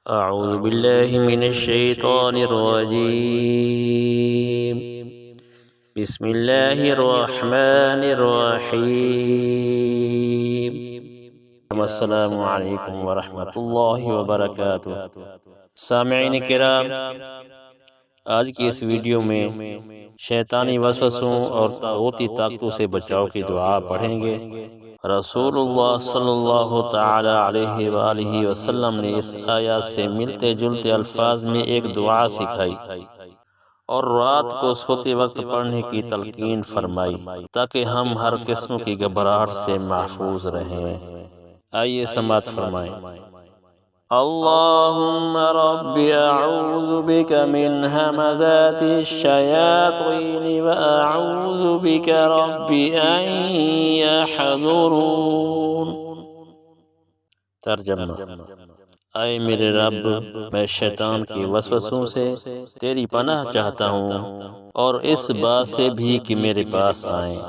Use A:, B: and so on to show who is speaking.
A: أعوذ بالله من الشيطان الرجيم. بسم الله الرحمن الرحيم. السلام علیکم ورحمۃ اللہ وبرکاتہ. سامعین کرام، آج کی اس ویڈیو میں شیطانی وسوسوں اور طاغوتی طاقتوں سے بچاؤ کی دعا پڑھیں گے. رسول اللہ صلی اللہ تعالی علیہ وآلہ وسلم نے اس آیات سے ملتے جلتے الفاظ میں ایک دعا سکھائی اور رات کو سوتے وقت پڑھنے کی تلقین فرمائی تاکہ ہم ہر قسم کی گھبراہٹ سے محفوظ رہیں. آئیے سماعت فرمائیں. اللهم رب أعوذ بك من همزات الشياطين وأعوذ بك رب أن يحضرون. ترجمہ: اے میرے رب، میں شیطان کے وسوسوں سے تیری پناہ چاہتا ہوں اور اس بات سے بھی کہ میرے پاس آئیں.